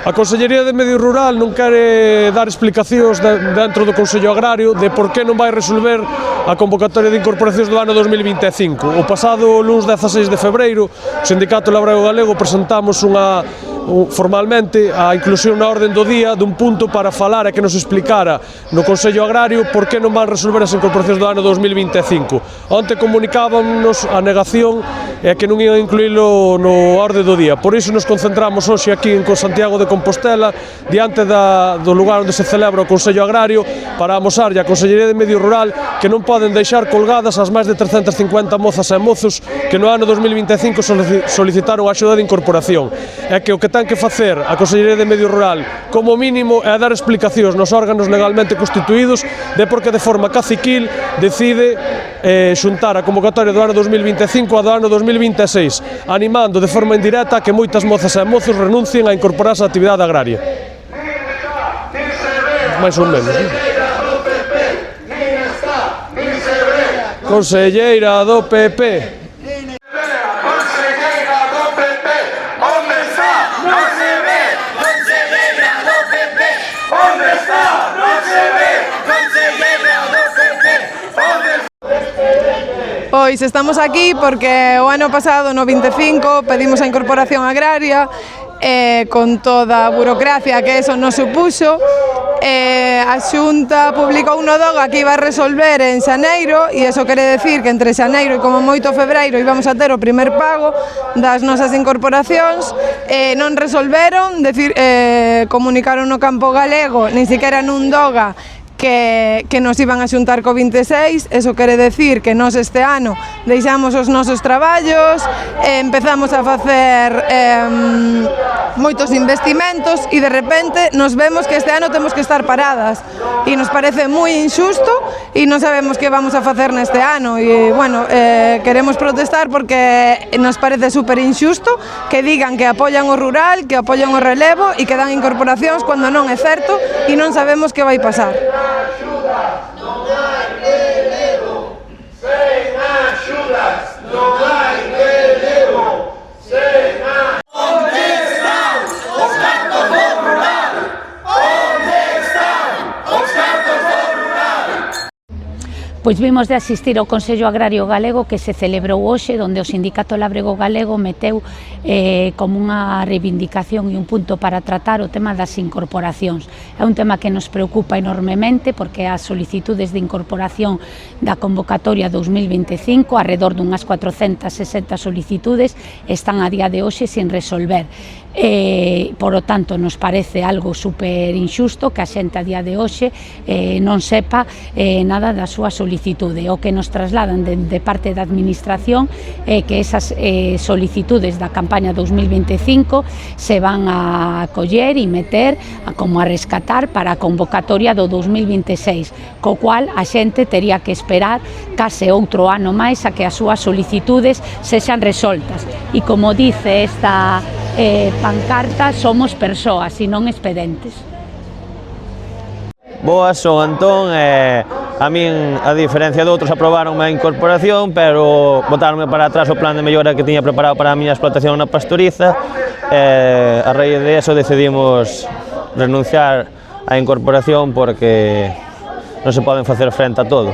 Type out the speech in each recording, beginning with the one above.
A Consellería de Medio Rural non quere dar explicacións dentro do Consello Agrario de por que non vai resolver a convocatoria de incorporacións do ano 2025. O pasado luns 16 de febreiro, o Sindicato Labrego Galego presentamos formalmente a inclusión na orden do día dun punto para falar e que nos explicara no Consello Agrario por que non van resolver as incorporacións do ano 2025. Onte comunicábamos a negación e que non iban a incluílo no orde do día. Por iso nos concentramos hoxe aquí en Santiago de Compostela, diante do lugar onde se celebra o Consello Agrario, para amosarlle a Consellería de Medio Rural que non poden deixar colgadas as máis de 350 mozas e mozos que no ano 2025 solicitaron a axuda de incorporación. É que o que ten que facer a Consellería de Medio Rural, como mínimo, é dar explicacións nos órganos legalmente constituídos de por que de forma caciquil decide xuntar a convocatoria do ano 2025 a do ano 2026, animando de forma indirecta a que moitas mozas e mozos renuncien a incorporarse á actividade agraria. Mais ou menos, non? Conselleira do PP. Pois estamos aquí porque o ano pasado, no 25, pedimos a incorporación agraria con toda a burocracia que eso nos supuxo. A Xunta publicou un DOGA que iba a resolver en xaneiro e iso quere decir que entre xaneiro e como moito febreiro íbamos a ter o primer pago das nosas incorporacións. Non resolveron, comunicaron no campo galego, nin siquiera nun DOGA, que nos iban a xuntar co 26, eso quere decir que nos este ano deixamos os nosos traballos, empezamos a facer moitos investimentos e de repente nos vemos que este ano temos que estar paradas e nos parece moi injusto e non sabemos que vamos a facer neste ano e, bueno, queremos protestar porque nos parece super injusto que digan que apoian o rural, que apoian o relevo e que dan incorporacións cando non é certo e non sabemos que vai pasar. Non hai relevo, sen axudas, non hai relevo, sen axudas. Onde están os cartos do rural? Onde están os cartos do rural? Pois vimos de asistir ao Consello Agrario Galego que se celebrou hoxe, onde o Sindicato Labrego Galego meteu como unha reivindicación e un punto para tratar o tema das incorporacións. É un tema que nos preocupa enormemente porque as solicitudes de incorporación da convocatoria 2025, alrededor dunhas 460 solicitudes, están a día de hoxe sin resolver. Por lo tanto, nos parece algo super injusto que a xente a día de hoxe non sepa nada da súa solicitude. O que nos trasladan de parte da Administración é que esas solicitudes da campaña 2025 se van a coller e meter como a rescatar para a convocatoria do 2026, co cual a xente tería que esperar case outro ano máis a que as súas solicitudes sexan resoltas. E como dice esta pancarta, somos persoas e non expedentes. Boas, son Antón e a min, a diferencia de outros, aprobaronme a incorporación, pero botaronme para atrás o plan de mellora que tiña preparado para a miña explotación na pastoriza e a raíz de eso decidimos renunciar á incorporación porque non se poden facer frente a todo.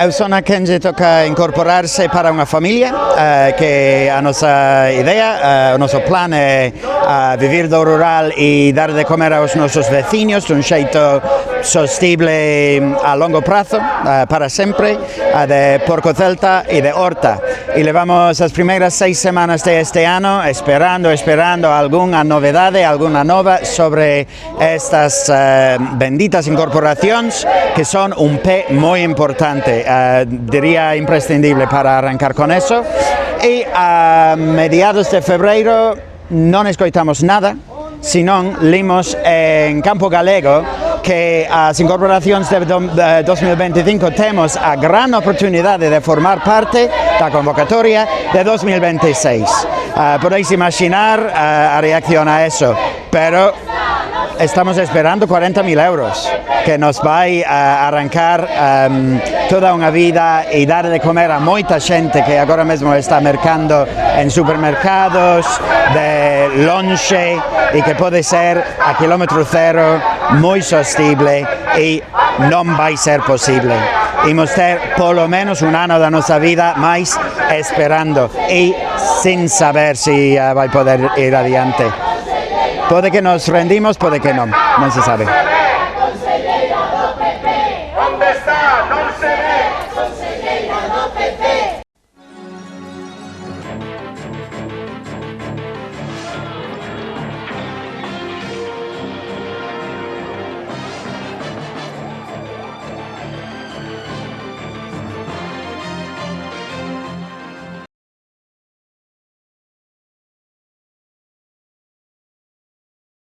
Eu son a quen lle toca incorporarse para unha familia, que a nosa idea, o noso plan é vivir do rural e dar de comer aos nosos veciños dun xeito sostible a longo prazo, para sempre, de porco celta e de horta. E levamos as primeiras 6 semanas de este ano esperando algunha novedade, algunha nova sobre estas benditas incorporacións que son un pé moi importante. Diría imprescindible para arrancar con eso e a mediados de febreiro non escoitamos nada, senón limos en campo galego que as incorporacións de 2025 temos a gran oportunidade de formar parte da convocatoria de 2026. Podéis imaginar a reacción a eso, pero estamos esperando 40.000 euros, que nos vai a arrancar toda unha vida e dar de comer a moita xente que agora mesmo está mercando en supermercados, de lonxe, e que pode ser a kilómetro cero, moi sostible, e non vai ser posible. Imos ter polo menos un ano da nosa vida máis esperando e sin saber se vai poder ir adiante. Pode que nos rendimos, pode que non se sabe.